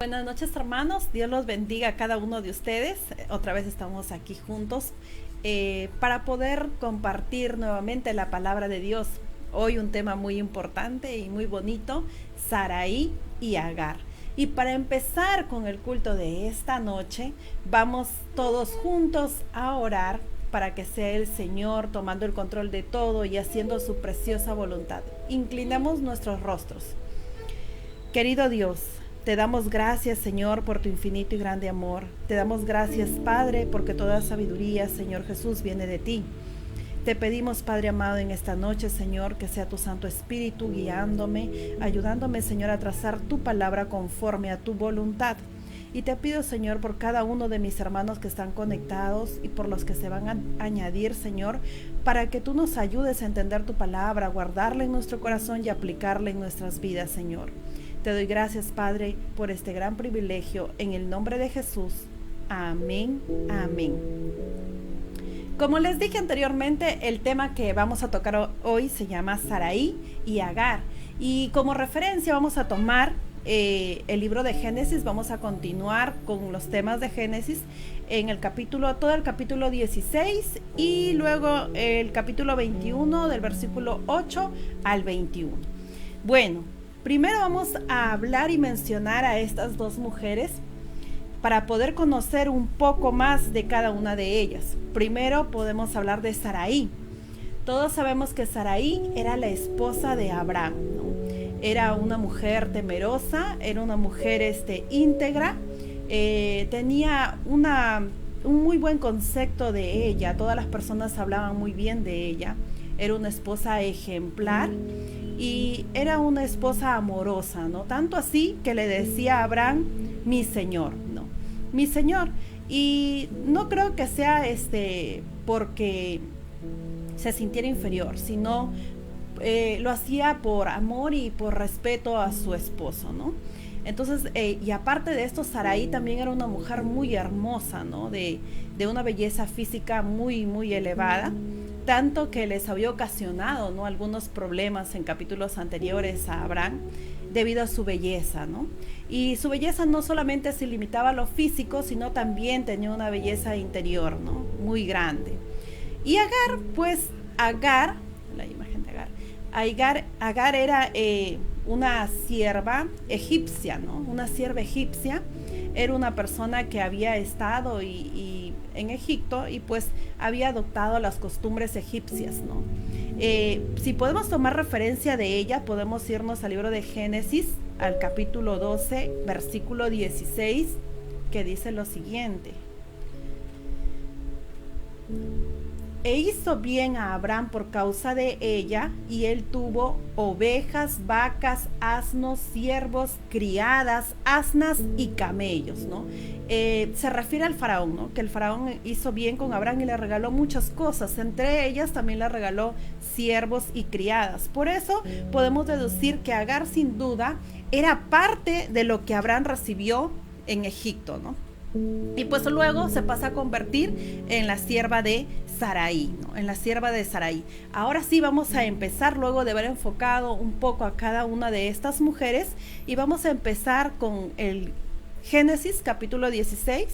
Buenas noches, hermanos. Dios los bendiga a cada uno de ustedes. Otra vez estamos aquí juntos para poder compartir nuevamente la palabra de Dios. Hoy un tema muy importante y muy bonito, Saraí y Agar. Y para empezar con el culto de esta noche, vamos todos juntos a orar para que sea el Señor tomando el control de todo y haciendo su preciosa voluntad. Inclinamos nuestros rostros. Querido Dios, te damos gracias, Señor, por tu infinito y grande amor. Te damos gracias, Padre, porque toda sabiduría, Señor Jesús, viene de ti. Te pedimos, Padre amado, en esta noche, Señor, que sea tu Santo Espíritu guiándome, ayudándome, Señor, a trazar tu palabra conforme a tu voluntad. Y te pido, Señor, por cada uno de mis hermanos que están conectados y por los que se van a añadir, Señor, para que tú nos ayudes a entender tu palabra, guardarla en nuestro corazón y aplicarla en nuestras vidas, Señor. Te doy gracias, Padre, por este gran privilegio, en el nombre de Jesús. Amén, amén. Como les dije anteriormente, el tema que vamos a tocar hoy se llama Saraí y Agar. Y como referencia vamos a tomar el libro de Génesis. Vamos a continuar con los temas de Génesis en todo el capítulo 16 y luego el capítulo 21 del versículo 8 al 21. Bueno, primero vamos a hablar y mencionar a estas dos mujeres para poder conocer un poco más de cada una de ellas. Primero podemos hablar de Saraí. Todos sabemos que Saraí era la esposa de Abraham, ¿no? Era una mujer temerosa, era una mujer íntegra, tenía un muy buen concepto de ella, todas las personas hablaban muy bien de ella, era una esposa ejemplar y era una esposa amorosa, ¿no? Tanto así que le decía a Abraham, mi señor, ¿no? Mi señor. Y no creo que sea porque se sintiera inferior, sino lo hacía por amor y por respeto a su esposo, ¿no? Entonces, y aparte de esto, Saraí también era una mujer muy hermosa, ¿no? De una belleza física muy, muy elevada, tanto que les había ocasionado, ¿no?, algunos problemas en capítulos anteriores a Abraham debido a su belleza, ¿no? Y su belleza no solamente se limitaba a lo físico, sino también tenía una belleza interior, ¿no?, muy grande. Y Agar, pues Agar, la imagen de Agar era una sierva egipcia, ¿no? Una sierva egipcia, era una persona que había estado y en Egipto y pues había adoptado las costumbres egipcias, ¿no? Si podemos tomar referencia de ella, podemos irnos al libro de Génesis, al capítulo 12, versículo 16, que dice lo siguiente: E hizo bien a Abraham por causa de ella, y él tuvo ovejas, vacas, asnos, siervos, criadas, asnas y camellos, ¿no? Se refiere al faraón, ¿no? Que el faraón hizo bien con Abraham y le regaló muchas cosas, entre ellas también le regaló siervos y criadas. Por eso podemos deducir que Agar sin duda era parte de lo que Abraham recibió en Egipto, ¿no? Y pues luego se pasa a convertir en la sierva de Saraí, ¿no? En la sierva de Saraí. Ahora sí vamos a empezar, luego de haber enfocado un poco a cada una de estas mujeres, y vamos a empezar con el Génesis capítulo 16,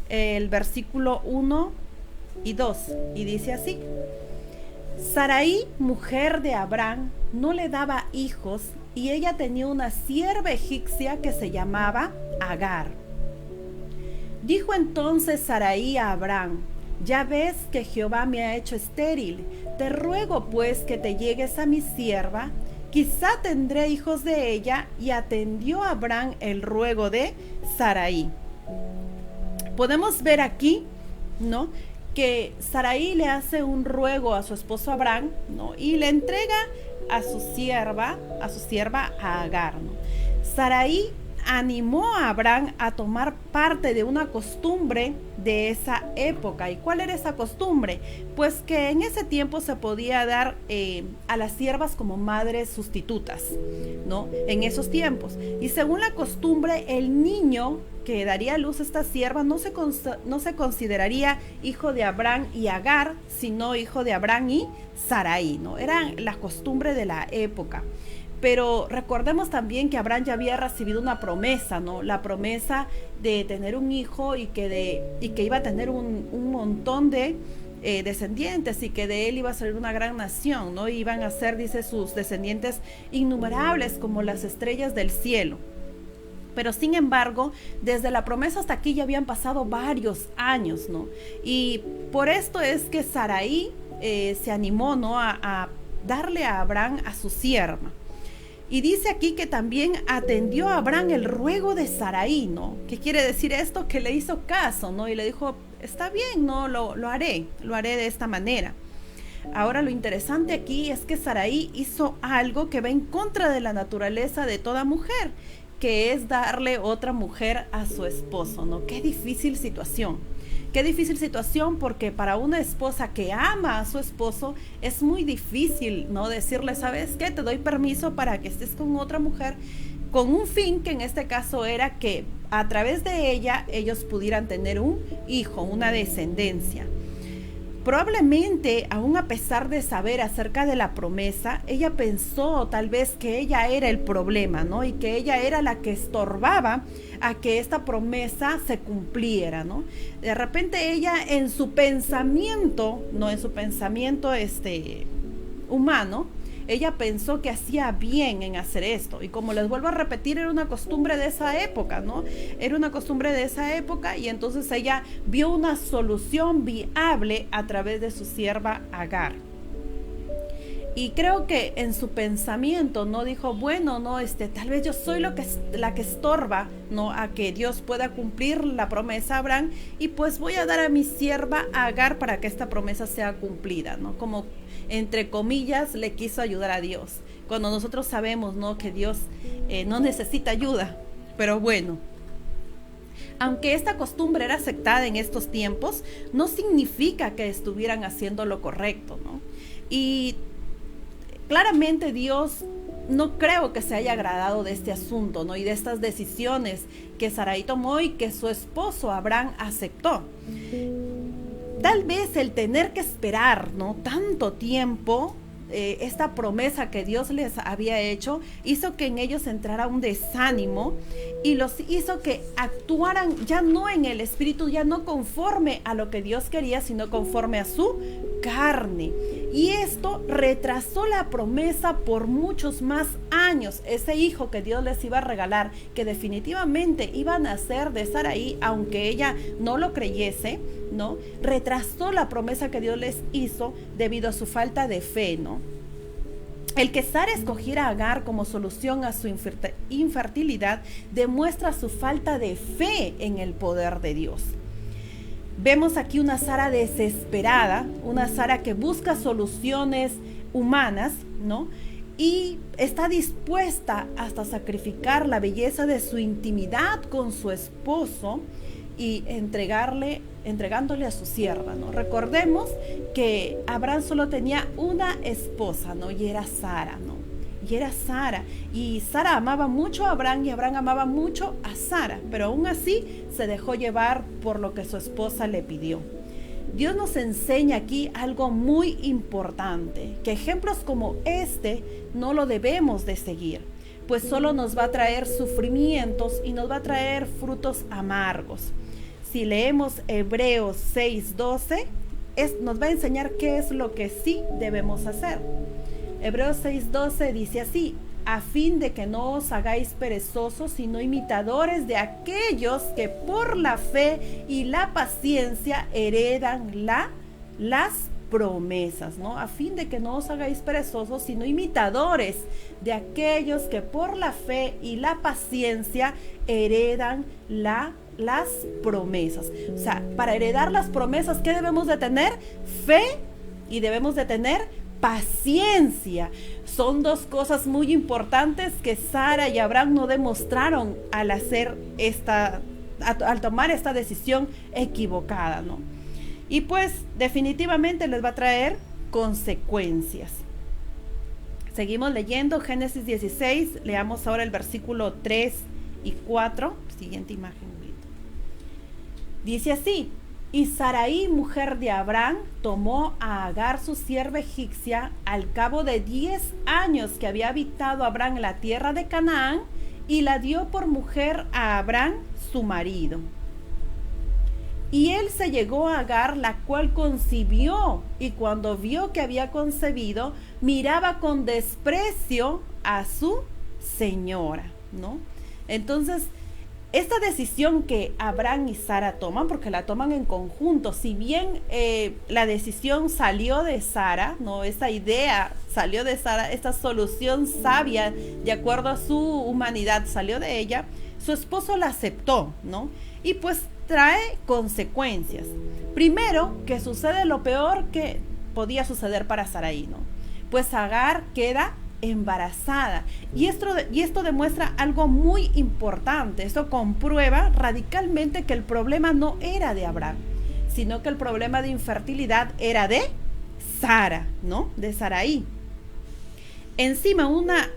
el versículo 1 y 2, y dice así: Saraí, mujer de Abraham, no le daba hijos, y ella tenía una sierva egipcia que se llamaba Agar. Dijo entonces Saraí a Abraham: Ya ves que Jehová me ha hecho estéril, te ruego pues que te llegues a mi sierva, quizá tendré hijos de ella. Y atendió a Abraham el ruego de Saraí. Podemos ver aquí, ¿no?, que Saraí le hace un ruego a su esposo Abraham, ¿no?, y le entrega a su sierva a Agar, ¿no? Saraí animó a Abraham a tomar parte de una costumbre de esa época. ¿Y cuál era esa costumbre? Pues que en ese tiempo se podía dar a las siervas como madres sustitutas, ¿no? En esos tiempos. Y según la costumbre, el niño que daría a luz a esta sierva no se consideraría hijo de Abraham y Agar, sino hijo de Abraham y Saraí, ¿no? Era la costumbre de la época. Pero recordemos también que Abraham ya había recibido una promesa, ¿no? La promesa de tener un hijo y que iba a tener un montón de descendientes, y que de él iba a salir una gran nación, ¿no? Iban a ser, dice, sus descendientes innumerables como las estrellas del cielo. Pero sin embargo, desde la promesa hasta aquí ya habían pasado varios años, ¿no? Y por esto es que Sarai se animó, ¿no? A darle a Abraham a su sierva. Y dice aquí que también atendió a Abraham el ruego de Sarai, ¿no? ¿Qué quiere decir esto? Que le hizo caso, ¿no? Y le dijo, está bien, ¿no? Lo haré de esta manera. Ahora lo interesante aquí es que Sarai hizo algo que va en contra de la naturaleza de toda mujer, que es darle otra mujer a su esposo, ¿no? Qué difícil situación. Qué difícil situación, porque para una esposa que ama a su esposo es muy difícil, ¿no? Decirle, ¿sabes qué? Te doy permiso para que estés con otra mujer, con un fin que en este caso era que a través de ella ellos pudieran tener un hijo, una descendencia. Probablemente, aún a pesar de saber acerca de la promesa, ella pensó tal vez que ella era el problema, ¿no? Y que ella era la que estorbaba a que esta promesa se cumpliera, ¿no? De repente ella en su pensamiento, no en su pensamiento humano, ella pensó que hacía bien en hacer esto. Y como les vuelvo a repetir, era una costumbre de esa época, ¿no? Era una costumbre de esa época, y entonces ella vio una solución viable a través de su sierva Agar. Y creo que en su pensamiento no dijo, bueno, no, tal vez yo soy la que estorba, ¿no? A que Dios pueda cumplir la promesa a Abraham, y pues voy a dar a mi sierva Agar para que esta promesa sea cumplida, ¿no? Como entre comillas le quiso ayudar a Dios, cuando nosotros sabemos, ¿no? Que Dios no necesita ayuda. Pero bueno, aunque esta costumbre era aceptada en estos tiempos, no significa que estuvieran haciendo lo correcto, ¿no? Y claramente Dios no creo que se haya agradado de este asunto, ¿no? Y de estas decisiones que Sarai tomó y que su esposo Abraham aceptó. Tal vez el tener que esperar, ¿no? Tanto tiempo, esta promesa que Dios les había hecho, hizo que en ellos entrara un desánimo y los hizo que actuaran ya no en el espíritu, ya no conforme a lo que Dios quería, sino conforme a su carne. Y esto retrasó la promesa por muchos más años. Ese hijo que Dios les iba a regalar, que definitivamente iba a nacer de Sarai, aunque ella no lo creyese, ¿no? Retrasó la promesa que Dios les hizo debido a su falta de fe, ¿no? El que Sara escogiera a Agar como solución a su infertilidad demuestra su falta de fe en el poder de Dios. Vemos aquí una Sara desesperada, una Sara que busca soluciones humanas, ¿no? Y está dispuesta hasta sacrificar la belleza de su intimidad con su esposo y entregándole a su sierva, ¿no? Recordemos que Abraham solo tenía una esposa, ¿no? Y era Sara, ¿no? Y Sara amaba mucho a Abraham y Abraham amaba mucho a Sara, pero aún así se dejó llevar por lo que su esposa le pidió. Dios nos enseña aquí algo muy importante, que ejemplos como este no lo debemos de seguir, pues solo nos va a traer sufrimientos y nos va a traer frutos amargos. Si leemos Hebreos 6:12, nos va a enseñar qué es lo que sí debemos hacer. Hebreos 6:12 dice así: a fin de que no os hagáis perezosos, sino imitadores de aquellos que por la fe y la paciencia heredan las promesas, ¿no? A fin de que no os hagáis perezosos, sino imitadores de aquellos que por la fe y la paciencia heredan las promesas. O sea, para heredar las promesas, ¿qué debemos de tener? Fe, y debemos de tener paciencia. Son dos cosas muy importantes que Sara y Abraham no demostraron al tomar esta decisión equivocada, ¿no? Y pues definitivamente les va a traer consecuencias. Seguimos leyendo Génesis 16, leamos ahora el versículo 3 y 4, siguiente imagen. Dice así: Y Sarai, mujer de Abraham, tomó a Agar, su sierva egipcia, al cabo de 10 años que había habitado Abraham en la tierra de Canaán, y la dio por mujer a Abraham, su marido. Y él se llegó a Agar, la cual concibió, y cuando vio que había concebido, miraba con desprecio a su señora, ¿no? Entonces, esta decisión que Abraham y Sara toman, porque la toman en conjunto, si bien la decisión salió de Sara, ¿no? Esa idea salió de Sara, esta solución sabia, de acuerdo a su humanidad, salió de ella, su esposo la aceptó, ¿no? Y pues trae consecuencias. Primero, que sucede lo peor que podía suceder para Sarai, ¿no? Pues Agar queda embarazada. Y esto demuestra algo muy importante. Esto comprueba radicalmente que el problema no era de Abraham, sino que el problema de infertilidad era de Sara, ¿no? De Sarai. Encima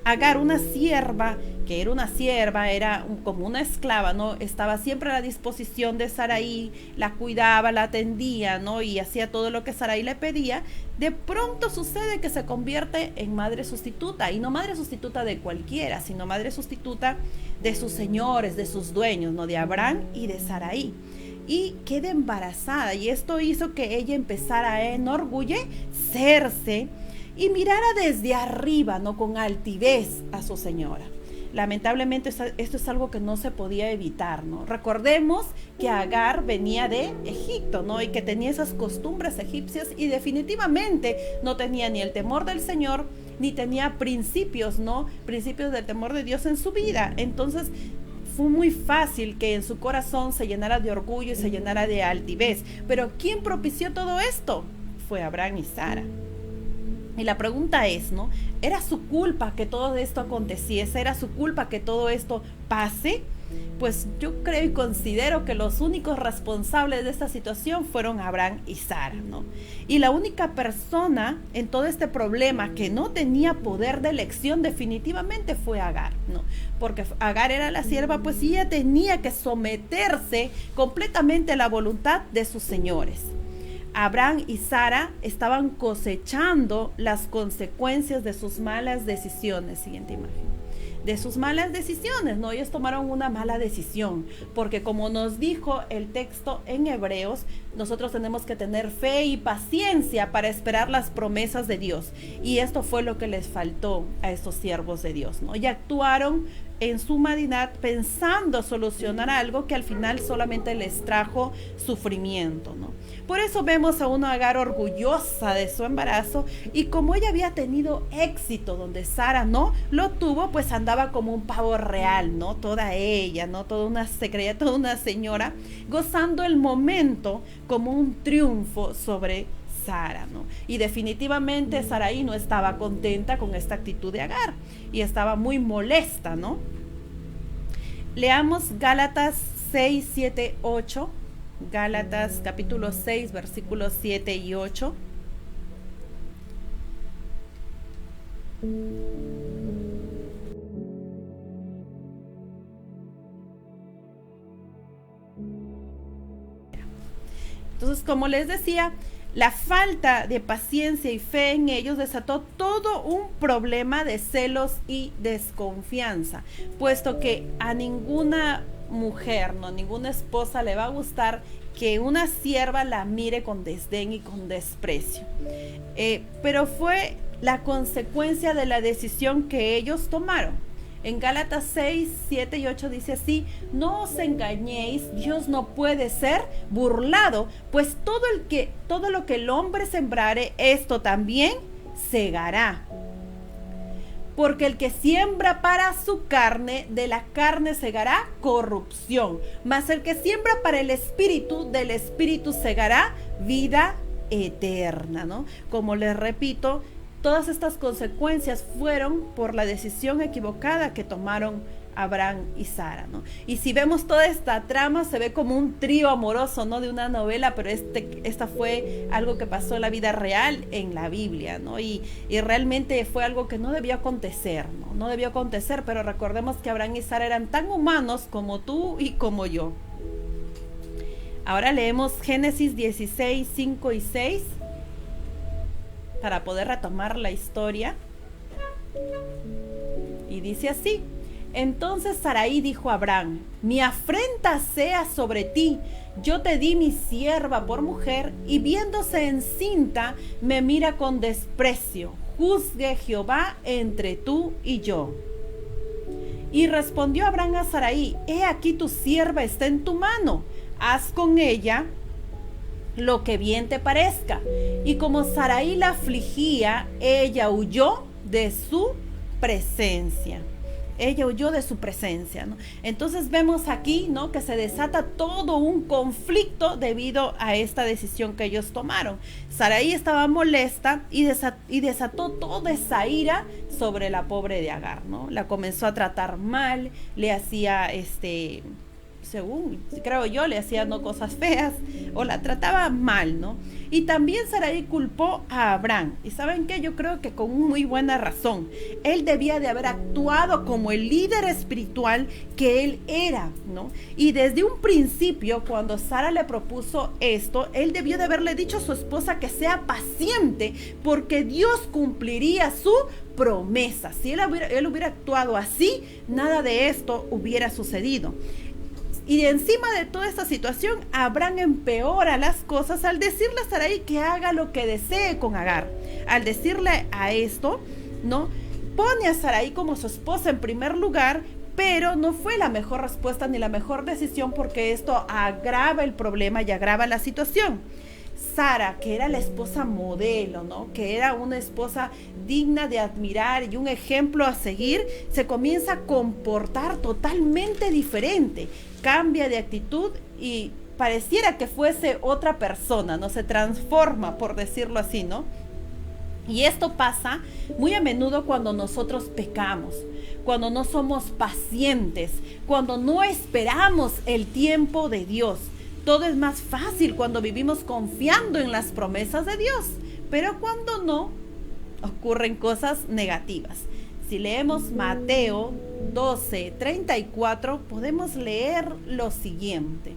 Agar, una sierva, que era una sierva, era como una esclava, ¿no? Estaba siempre a la disposición de Sarai, la cuidaba, la atendía, ¿no? Y hacía todo lo que Sarai le pedía. De pronto sucede que se convierte en madre sustituta, y no madre sustituta de cualquiera, sino madre sustituta de sus señores, de sus dueños, ¿no? De Abraham y de Sarai. Y queda embarazada, y esto hizo que ella empezara a enorgullecerse y mirara desde arriba, ¿no? Con altivez a su señora. Lamentablemente esto es algo que no se podía evitar, ¿no? Recordemos que Agar venía de Egipto, ¿no? Y que tenía esas costumbres egipcias, y definitivamente no tenía ni el temor del Señor, ni tenía principios, ¿no? Principios del temor de Dios en su vida. Entonces fue muy fácil que en su corazón se llenara de orgullo y se llenara de altivez. Pero ¿quién propició todo esto? Fue Abraham y Sara. Y la pregunta es, ¿no? ¿Era su culpa que todo esto aconteciese? ¿Era su culpa que todo esto pase? Pues yo creo y considero que los únicos responsables de esta situación fueron Abraham y Sara, ¿no? Y la única persona en todo este problema que no tenía poder de elección definitivamente fue Agar, ¿no? Porque Agar era la sierva, pues ella tenía que someterse completamente a la voluntad de sus señores. Abraham y Sara estaban cosechando las consecuencias de sus malas decisiones. Siguiente imagen. De sus malas decisiones, ¿no? Ellos tomaron una mala decisión, porque como nos dijo el texto en Hebreos, nosotros tenemos que tener fe y paciencia para esperar las promesas de Dios. Y esto fue lo que les faltó a estos siervos de Dios, ¿no? Y actuaron en su humanidad pensando solucionar algo que al final solamente les trajo sufrimiento, ¿no? Por eso vemos a una Agar orgullosa de su embarazo, y como ella había tenido éxito donde Sara no lo tuvo, pues andaba como un pavo real, ¿no? Toda ella, ¿no? Se creía toda una señora, gozando el momento como un triunfo sobre Sara, ¿no? Y definitivamente Sarai no estaba contenta con esta actitud de Agar y estaba muy molesta, ¿no? Leamos Gálatas 6, 7, 8. Gálatas capítulo 6, versículos 7 y 8. Entonces, como les decía, la falta de paciencia y fe en ellos desató todo un problema de celos y desconfianza, puesto que a ninguna mujer, no, ninguna esposa le va a gustar que una sierva la mire con desdén y con desprecio. Pero fue la consecuencia de la decisión que ellos tomaron. En Gálatas 6, 7 y 8 dice así: no os engañéis, Dios no puede ser burlado, pues todo lo que el hombre sembrare, esto también segará. Porque el que siembra para su carne, de la carne segará corrupción, mas el que siembra para el espíritu, del espíritu segará vida eterna, ¿no? Como les repito, todas estas consecuencias fueron por la decisión equivocada que tomaron Abraham y Sara, ¿no? Y si vemos toda esta trama, se ve como un trío amoroso, ¿no? De una novela, pero esta fue algo que pasó en la vida real en la Biblia, ¿no? Y realmente fue algo que no debió acontecer, ¿no? No debió acontecer, pero recordemos que Abraham y Sara eran tan humanos como tú y como yo. Ahora leemos Génesis 16, 5 y 6 para poder retomar la historia. Y dice así: entonces Sarai dijo a Abraham: mi afrenta sea sobre ti, yo te di mi sierva por mujer, y viéndose encinta me mira con desprecio. Juzgue Jehová entre tú y yo. Y respondió Abraham a Sarai: he aquí tu sierva está en tu mano, haz con ella lo que bien te parezca. Y como Sarai la afligía, ella huyó de su presencia. Ella huyó de su presencia, ¿no? Entonces vemos aquí, ¿no?, que se desata todo un conflicto debido a esta decisión que ellos tomaron. Sarai estaba molesta y desató toda esa ira sobre la pobre de Agar, ¿no? La comenzó a tratar mal, le hacía según creo yo, le hacía no cosas feas o la trataba mal, ¿no? Y también Sarai culpó a Abraham. ¿Y saben qué? Yo creo que con muy buena razón. Él debía de haber actuado como el líder espiritual que él era, ¿no? Y desde un principio, cuando Sara le propuso esto, él debió de haberle dicho a su esposa que sea paciente, porque Dios cumpliría su promesa. Si él hubiera actuado así, nada de esto hubiera sucedido. Y encima de toda esta situación, Abraham empeora las cosas al decirle a Sarai que haga lo que desee con Agar. Al decirle a esto, ¿no?, pone a Sarai como su esposa en primer lugar, pero no fue la mejor respuesta ni la mejor decisión, porque esto agrava el problema y agrava la situación. Sara, que era la esposa modelo, ¿no?, que era una esposa digna de admirar y un ejemplo a seguir, se comienza a comportar totalmente diferente. Cambia de actitud y pareciera que fuese otra persona, ¿no? Se transforma, por decirlo así, ¿no? Y esto pasa muy a menudo cuando nosotros pecamos, cuando no somos pacientes, cuando no esperamos el tiempo de Dios. Todo es más fácil cuando vivimos confiando en las promesas de Dios, pero cuando no, ocurren cosas negativas. Si leemos Mateo 12:34, podemos leer lo siguiente: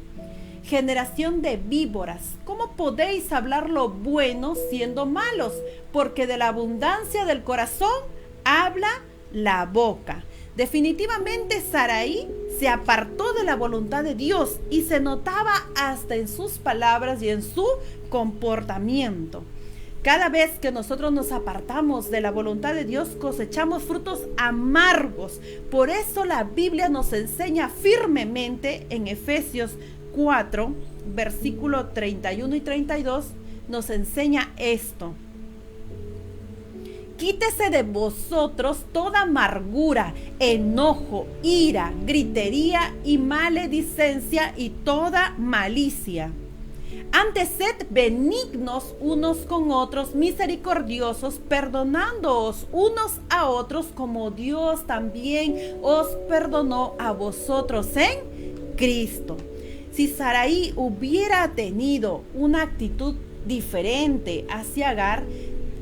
generación de víboras, ¿cómo podéis hablar lo bueno siendo malos? Porque de la abundancia del corazón habla la boca. Definitivamente Sarai se apartó de la voluntad de Dios y se notaba hasta en sus palabras y en su comportamiento. Cada vez que nosotros nos apartamos de la voluntad de Dios, cosechamos frutos amargos. Por eso la Biblia nos enseña firmemente en Efesios 4, versículo 31 y 32, nos enseña esto: quítese de vosotros toda amargura, enojo, ira, gritería y maledicencia y toda malicia. Antes sed benignos unos con otros, misericordiosos, perdonándoos unos a otros, como Dios también os perdonó a vosotros en Cristo. Si Sarai hubiera tenido una actitud diferente hacia Agar,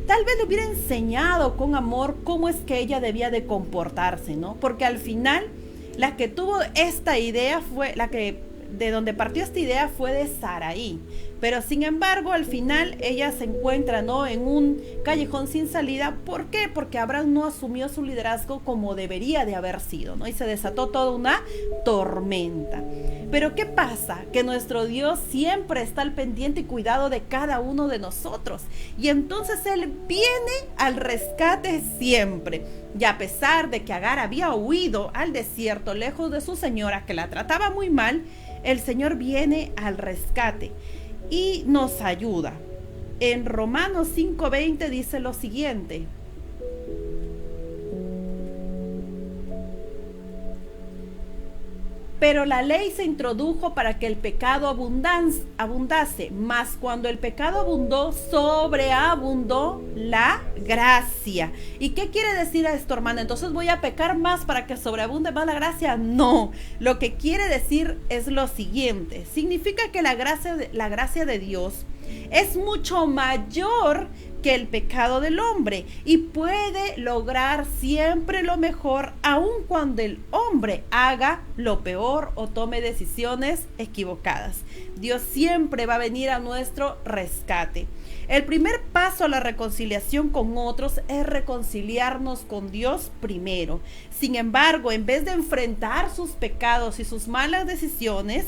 tal vez le hubiera enseñado con amor cómo es que ella debía de comportarse, ¿no? Porque al final, la que tuvo esta idea fue de donde partió esta idea fue de Sarai. Pero sin embargo, al final ella se encuentra, ¿no?, en un callejón sin salida. ¿Por qué? Porque Abraham no asumió su liderazgo como debería de haber sido, ¿no? Y se desató toda una tormenta. Pero ¿qué pasa? Que nuestro Dios siempre está al pendiente y cuidado de cada uno de nosotros. Y entonces Él viene al rescate siempre. Y a pesar de que Agar había huido al desierto lejos de su señora, que la trataba muy mal, el Señor viene al rescate y nos ayuda. En Romanos 5:20 dice lo siguiente: pero la ley se introdujo para que el pecado abundase, mas cuando el pecado abundó, sobreabundó la gracia. ¿Y qué quiere decir esto, hermano? Entonces voy a pecar más para que sobreabunde más la gracia. No, lo que quiere decir es lo siguiente: significa que la gracia de Dios Es mucho mayor que el pecado del hombre y puede lograr siempre lo mejor, aun cuando el hombre haga lo peor o tome decisiones equivocadas. Dios siempre va a venir a nuestro rescate. El primer paso a la reconciliación con otros es reconciliarnos con Dios primero. Sin embargo, en vez de enfrentar sus pecados y sus malas decisiones,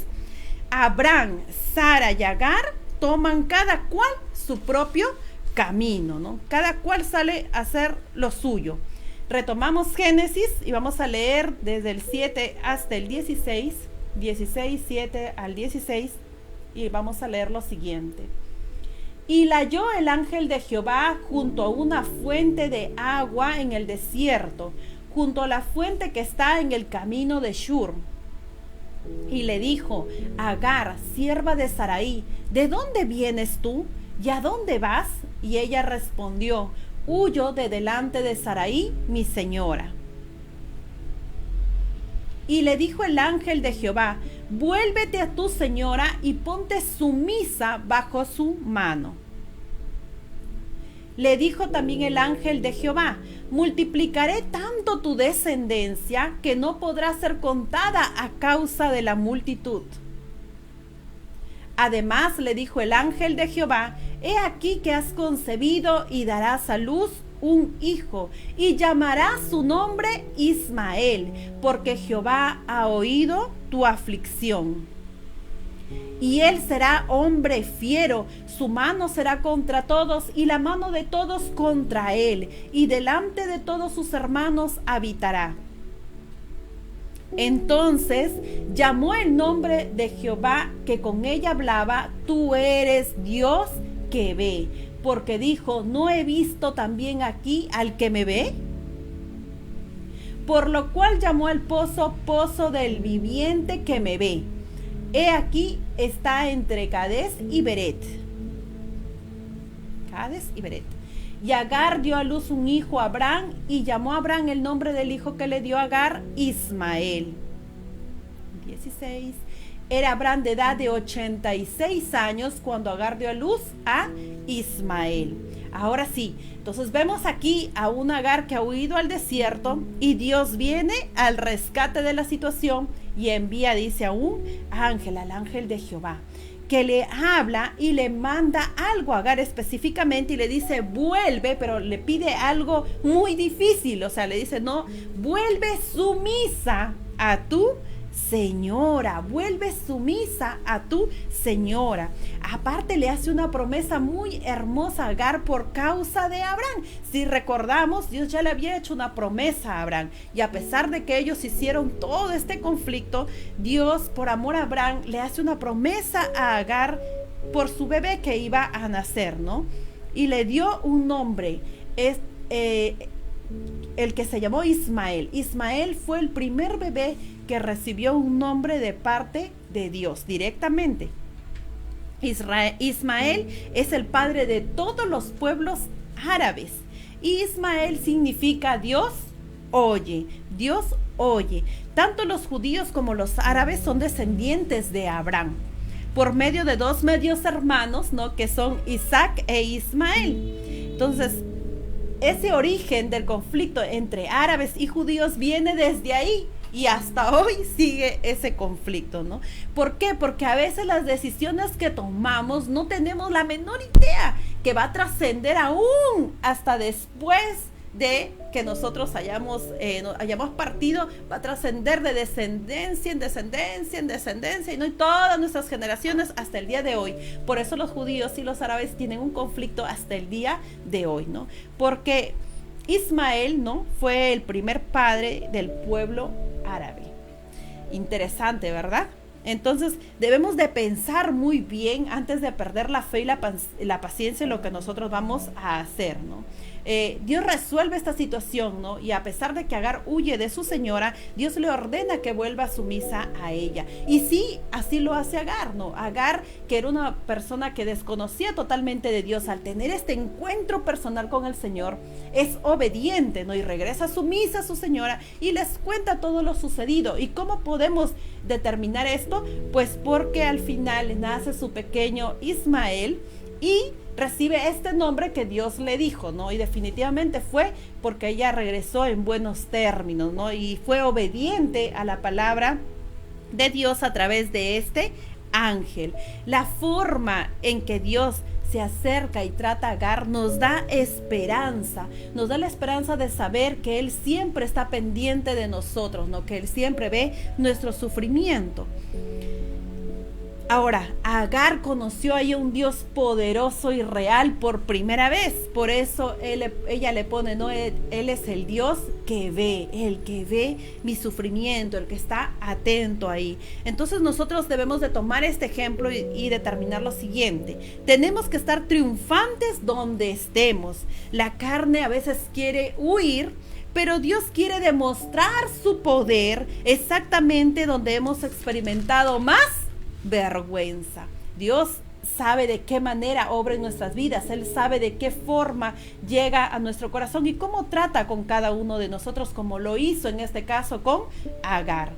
Abraham, Sara y Agar toman cada cual su propio camino, ¿no? Cada cual sale a hacer lo suyo. Retomamos Génesis y vamos a leer desde el 7 hasta el 16, 7 al 16, y vamos a leer lo siguiente. Y la halló el ángel de Jehová junto a una fuente de agua en el desierto, junto a la fuente que está en el camino de Shur. Y le dijo: Agar, sierva de Sarai, ¿de dónde vienes tú? ¿Y a dónde vas? Y ella respondió: huyo de delante de Sarai, mi señora. Y le dijo el ángel de Jehová: vuélvete a tu señora y ponte sumisa bajo su mano. Le dijo también el ángel de Jehová: multiplicaré tanto tu descendencia que no podrá ser contada a causa de la multitud. Además le dijo el ángel de Jehová: he aquí que has concebido y darás a luz un hijo, y llamarás su nombre Ismael, porque Jehová ha oído tu aflicción. Y él será hombre fiero, su mano será contra todos, y la mano de todos contra él, y delante de todos sus hermanos habitará. Entonces llamó el nombre de Jehová que con ella hablaba: tú eres Dios que ve, porque dijo: ¿no he visto también aquí al que me ve? Por lo cual llamó el pozo pozo del viviente que me ve. He aquí está entre Cades y Beret. Cades y Beret. Y Agar dio a luz un hijo a Abraham, y llamó a Abraham el nombre del hijo que le dio a Agar, Ismael. 16. Era Abraham de edad de 86 años cuando Agar dio a luz a Ismael. Ahora sí, entonces vemos aquí a un Agar que ha huido al desierto, y Dios viene al rescate de la situación y envía, dice, a un ángel, al ángel de Jehová, que le habla y le manda algo a Agar específicamente, y le dice: vuelve, pero le pide algo muy difícil. O sea, le dice: no, vuelve sumisa a tu señora, vuelve sumisa a tu señora. Aparte le hace una promesa muy hermosa a Agar por causa de Abraham. Si recordamos, Dios ya le había hecho una promesa a Abraham, y a pesar de que ellos hicieron todo este conflicto, Dios, por amor a Abraham, le hace una promesa a Agar por su bebé que iba a nacer, ¿no? Y le dio un nombre, el que se llamó Ismael. Ismael fue el primer bebé que recibió un nombre de parte de Dios directamente. Ismael es el padre de todos los pueblos árabes. Ismael significa Dios oye. Dios oye. Tanto los judíos como los árabes son descendientes de Abraham, por medio de dos medios hermanos, ¿no?, que son Isaac e Ismael. Entonces, ese origen del conflicto entre árabes y judíos viene desde ahí, y hasta hoy sigue ese conflicto, ¿no? ¿Por qué? Porque a veces las decisiones que tomamos no tenemos la menor idea que va a trascender aún hasta después de que nosotros hayamos partido, va a trascender de descendencia en descendencia en descendencia, y no, y todas nuestras generaciones hasta el día de hoy. Por eso los judíos y los árabes tienen un conflicto hasta el día de hoy, ¿no? Porque Ismael, ¿no?, fue el primer padre del pueblo árabe. Interesante, ¿verdad? Entonces debemos de pensar muy bien antes de perder la fe y la paciencia en lo que nosotros vamos a hacer, ¿no? Dios resuelve esta situación, ¿no? Y a pesar de que Agar huye de su señora, Dios le ordena que vuelva sumisa a ella. Y sí, así lo hace Agar, ¿no? Agar, que era una persona que desconocía totalmente de Dios, al tener este encuentro personal con el Señor, es obediente, ¿no? Y regresa sumisa a su señora y les cuenta todo lo sucedido. ¿Y cómo podemos determinar esto? Pues porque al final nace su pequeño Ismael, y recibe este nombre que Dios le dijo, ¿no? Y definitivamente fue porque ella regresó en buenos términos, ¿no? Y fue obediente a la palabra de Dios a través de este ángel. La forma en que Dios se acerca y trata a Agar nos da esperanza, nos da la esperanza de saber que Él siempre está pendiente de nosotros, ¿no? Que Él siempre ve nuestro sufrimiento. Ahora, Agar conoció ahí un Dios poderoso y real por primera vez. Por eso ella le pone, ¿no? Él es el Dios que ve, el que ve mi sufrimiento, el que está atento ahí. Entonces nosotros debemos de tomar este ejemplo y determinar lo siguiente. Tenemos que estar triunfantes donde estemos. La carne a veces quiere huir, pero Dios quiere demostrar su poder exactamente donde hemos experimentado más vergüenza. Dios sabe de qué manera obra en nuestras vidas. Él sabe de qué forma llega a nuestro corazón y cómo trata con cada uno de nosotros, como lo hizo en este caso con Agar.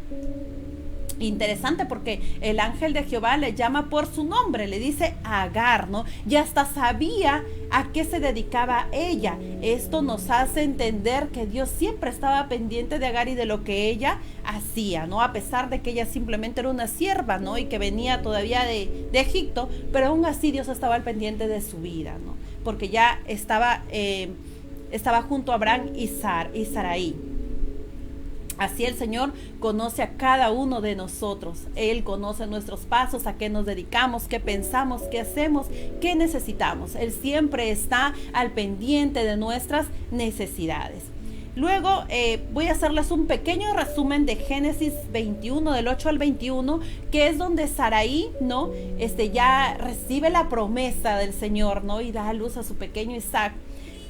Interesante porque el ángel de Jehová le llama por su nombre, le dice Agar, ¿no? Ya hasta sabía a qué se dedicaba ella. Esto nos hace entender que Dios siempre estaba pendiente de Agar y de lo que ella hacía, ¿no? A pesar de que ella simplemente era una sierva, ¿no? Y que venía todavía de Egipto, pero aún así Dios estaba al pendiente de su vida, ¿no? Porque ya estaba junto a Abraham y Sarai. Así el Señor conoce a cada uno de nosotros. Él conoce nuestros pasos, a qué nos dedicamos, qué pensamos, qué hacemos, qué necesitamos. Él siempre está al pendiente de nuestras necesidades. Luego voy a hacerles un pequeño resumen de Génesis 21, del 8 al 21, que es donde Sarai, ¿no? Ya recibe la promesa del Señor, ¿no? Y da a luz a su pequeño Isaac.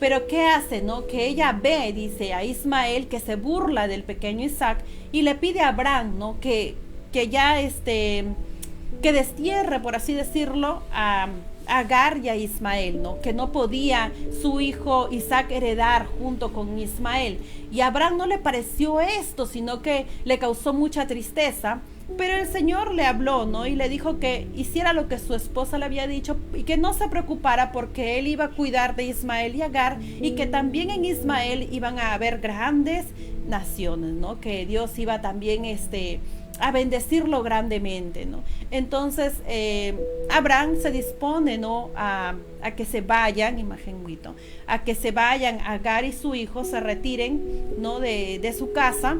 Pero ¿qué hace, no? Que ella ve, dice, a Ismael, que se burla del pequeño Isaac y le pide a Abraham, ¿no? Que ya que destierre, por así decirlo, a Agar y a Ismael, ¿no? Que no podía su hijo Isaac heredar junto con Ismael. Y a Abraham no le pareció esto, sino que le causó mucha tristeza. Pero el Señor le habló, ¿no? Y le dijo que hiciera lo que su esposa le había dicho y que no se preocupara porque él iba a cuidar de Ismael y Agar y que también en Ismael iban a haber grandes naciones, ¿no? Que Dios iba también a bendecirlo grandemente, ¿no? Entonces Abraham se dispone, ¿no? a que se vayan, a que se vayan Agar y su hijo, se retiren, ¿no? de su casa.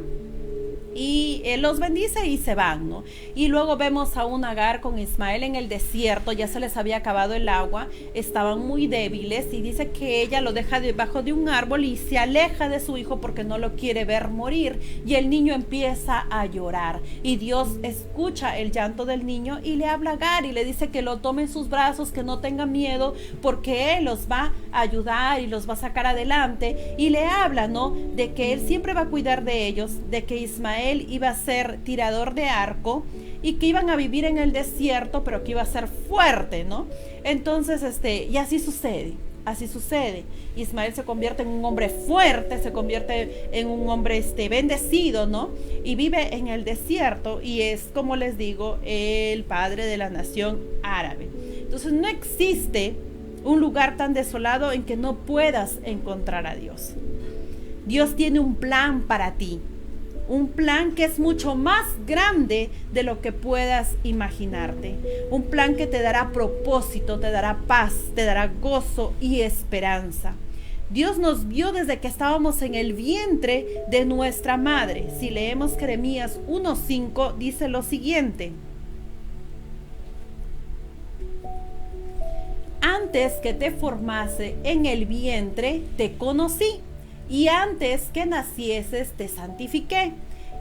Y él los bendice y se van, ¿no? Y luego vemos a un Agar con Ismael en el desierto, ya se les había acabado el agua, estaban muy débiles y dice que ella lo deja debajo de un árbol y se aleja de su hijo porque no lo quiere ver morir. Y el niño empieza a llorar y Dios escucha el llanto del niño y le habla a Agar y le dice que lo tome en sus brazos, que no tenga miedo porque él los va a ayudar y los va a sacar adelante. Y le habla, ¿no? De que él siempre va a cuidar de ellos, de que Ismael iba a ser tirador de arco y que iban a vivir en el desierto, pero que iba a ser fuerte, ¿no? Entonces, y así sucede. Ismael se convierte en un hombre fuerte, se convierte en un hombre bendecido, ¿no? Y vive en el desierto y es, como les digo, el padre de la nación árabe. Entonces, no existe un lugar tan desolado en que no puedas encontrar a Dios. Dios tiene un plan para ti. Un plan que es mucho más grande de lo que puedas imaginarte. Un plan que te dará propósito, te dará paz, te dará gozo y esperanza. Dios nos vio desde que estábamos en el vientre de nuestra madre. Si leemos Jeremías 1:5, dice lo siguiente: antes que te formase en el vientre, te conocí. Y antes que nacieses te santifiqué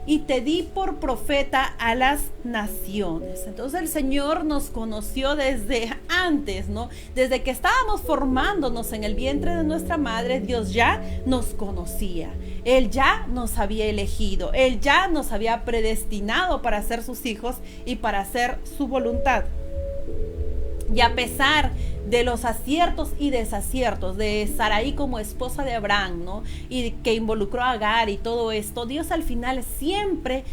y te di por profeta a las naciones. Entonces el Señor nos conoció desde antes, ¿no? Desde que estábamos formándonos en el vientre de nuestra madre, Dios ya nos conocía. Él ya nos había elegido. Él ya nos había predestinado para ser sus hijos y para hacer su voluntad. Y a pesar de los aciertos y desaciertos de Sarai como esposa de Abraham, ¿no? Y que involucró a Agar y todo esto, Dios al final siempre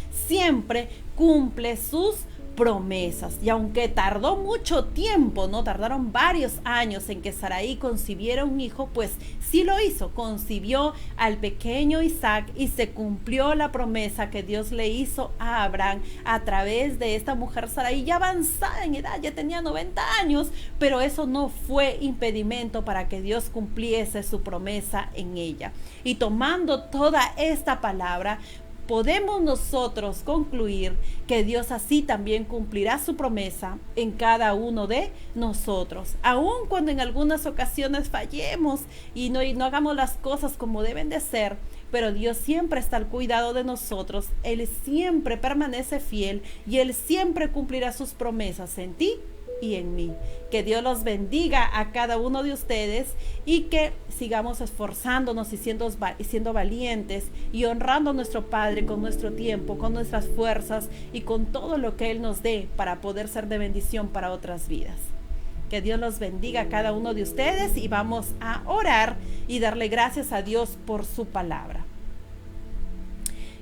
cumple sus promesas. Y aunque tardó mucho tiempo, ¿no? Tardaron varios años en que Sarai concibiera un hijo, pues sí lo hizo. Concibió al pequeño Isaac y se cumplió la promesa que Dios le hizo a Abraham a través de esta mujer Sarai, ya avanzada en edad, ya tenía 90 años, pero eso no fue impedimento para que Dios cumpliese su promesa en ella. Y tomando toda esta palabra, podemos nosotros concluir que Dios así también cumplirá su promesa en cada uno de nosotros, aun cuando en algunas ocasiones fallemos y no hagamos las cosas como deben de ser. Pero Dios siempre está al cuidado de nosotros, Él siempre permanece fiel y Él siempre cumplirá sus promesas en ti y en mí. Que Dios los bendiga a cada uno de ustedes y que sigamos esforzándonos y siendo valientes y honrando a nuestro Padre con nuestro tiempo, con nuestras fuerzas y con todo lo que Él nos dé para poder ser de bendición para otras vidas. Que Dios los bendiga a cada uno de ustedes y vamos a orar y darle gracias a Dios por su palabra.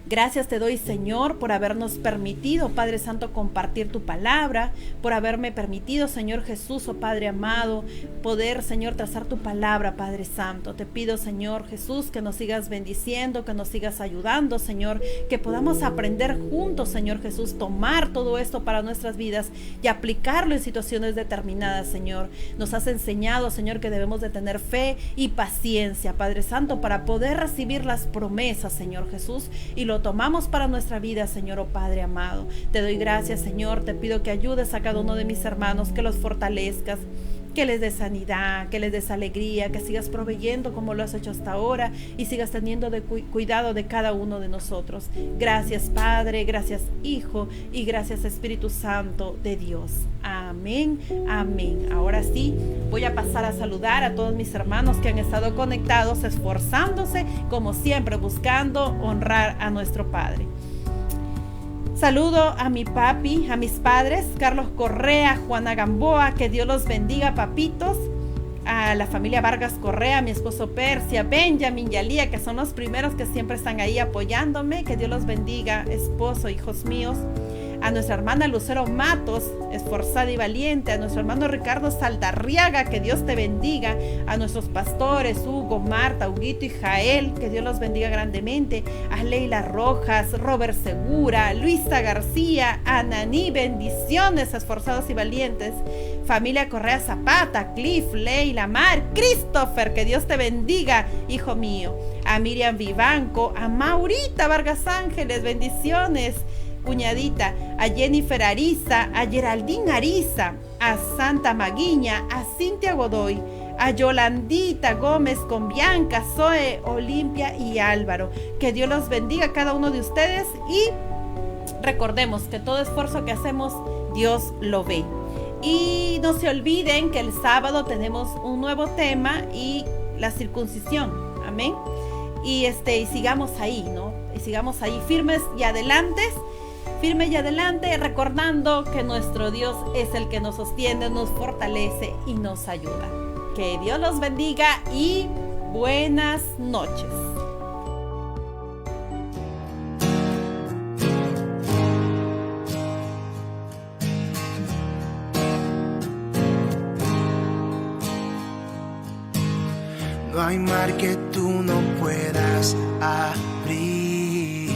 Gracias te doy, Señor, por habernos permitido, Padre Santo, compartir tu palabra, por haberme permitido, Señor Jesús, oh Padre amado, poder, Señor, trazar tu palabra, Padre Santo. Te pido, Señor Jesús, que nos sigas bendiciendo, que nos sigas ayudando, Señor, que podamos aprender juntos, Señor Jesús, tomar todo esto para nuestras vidas y aplicarlo en situaciones determinadas, Señor. Nos has enseñado, Señor, que debemos de tener fe y paciencia, Padre Santo, para poder recibir las promesas, Señor Jesús, y lo tomamos para nuestra vida, Señor, oh Padre amado. Te doy gracias, Señor, te pido que ayudes a cada uno de mis hermanos, que los fortalezcas, que les des sanidad, que les des alegría, que sigas proveyendo como lo has hecho hasta ahora y sigas teniendo cuidado de cada uno de nosotros. Gracias, Padre, gracias, Hijo, y gracias, Espíritu Santo de Dios. Amén, amén. Ahora sí, voy a pasar a saludar a todos mis hermanos que han estado conectados, esforzándose, como siempre, buscando honrar a nuestro Padre. Saludo a mi papi, a mis padres, Carlos Correa, Juana Gamboa, que Dios los bendiga, papitos. A la familia Vargas Correa, mi esposo Persia, Benjamin, Yalía, que son los primeros que siempre están ahí apoyándome. Que Dios los bendiga, esposo, hijos míos. A nuestra hermana Lucero Matos, esforzada y valiente. A nuestro hermano Ricardo Saldarriaga, que Dios te bendiga. A nuestros pastores, Hugo, Marta, Huguito y Jael, que Dios los bendiga grandemente. A Leila Rojas, Robert Segura, Luisa García, Ananí, bendiciones, esforzados y valientes. Familia Correa Zapata, Cliff, Leila, Mar, Christopher, que Dios te bendiga, hijo mío. A Miriam Vivanco, a Maurita Vargas Ángeles, bendiciones, cuñadita. A Jennifer Ariza, a Geraldine Ariza, a Santa Maguiña, a Cintia Godoy, a Yolandita Gómez con Bianca, Zoe, Olimpia y Álvaro. Que Dios los bendiga a cada uno de ustedes y recordemos que todo esfuerzo que hacemos, Dios lo ve. Y no se olviden que el sábado tenemos un nuevo tema y la circuncisión. Amén. Y sigamos ahí, ¿no? Y sigamos ahí firmes y adelante, recordando que nuestro Dios es el que nos sostiene, nos fortalece y nos ayuda. Que Dios los bendiga y buenas noches. No hay mar que tú no puedas abrir,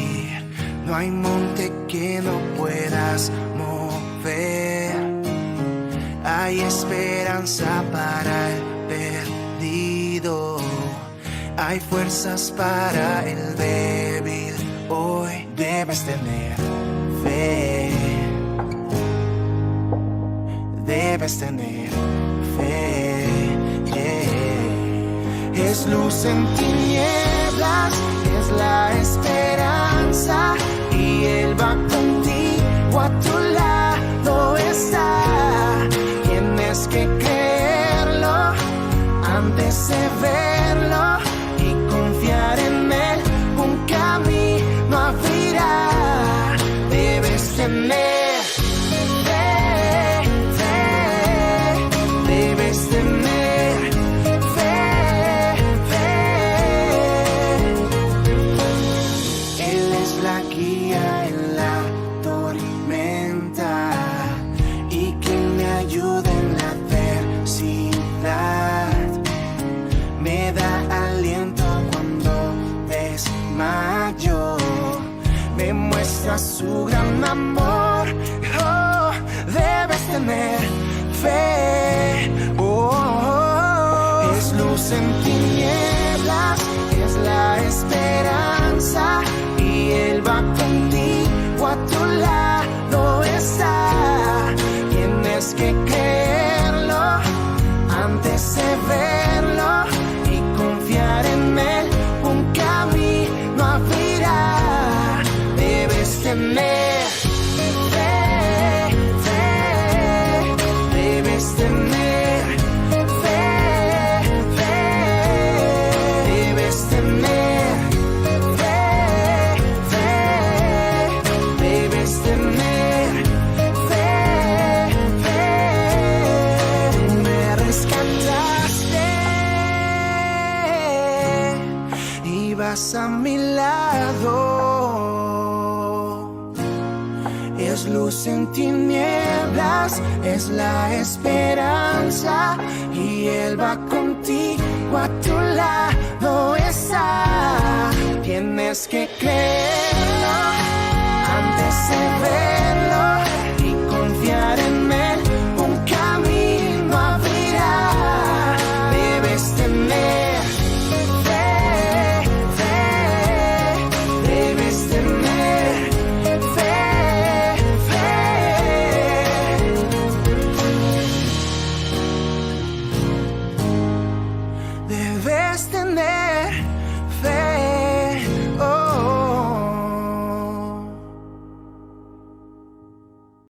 no hay monte que no puedas mover. Hay esperanza para el perdido, hay fuerzas para el débil. Hoy debes tener fe, debes tener fe. Es luz en tinieblas, es la esperanza, y Él va contigo, a tu lado está. Tienes que creerlo antes de verlo y confiar en Él, un camino abrirá. Debes tener fe, debes tener. Guía en la tormenta. su gran amor. Oh, debes tener fe. Es luz en tinieblas, es la esperanza, y Él va contigo, a tu lado está. Tienes que creerlo antes de verlo y confiar en Él, un camino abrirá. Debes tener fe, debes tener fe, debes tener fe, debes tener fe. Tú me rescataste y vas a mi lado. Es luz en tinieblas, es la esperanza, y Él va contigo, a tu lado está. Tienes que creerlo antes de verlo y confiar en Él, un camino abrirá. Debes tener fe, debes tener fe. Debes tener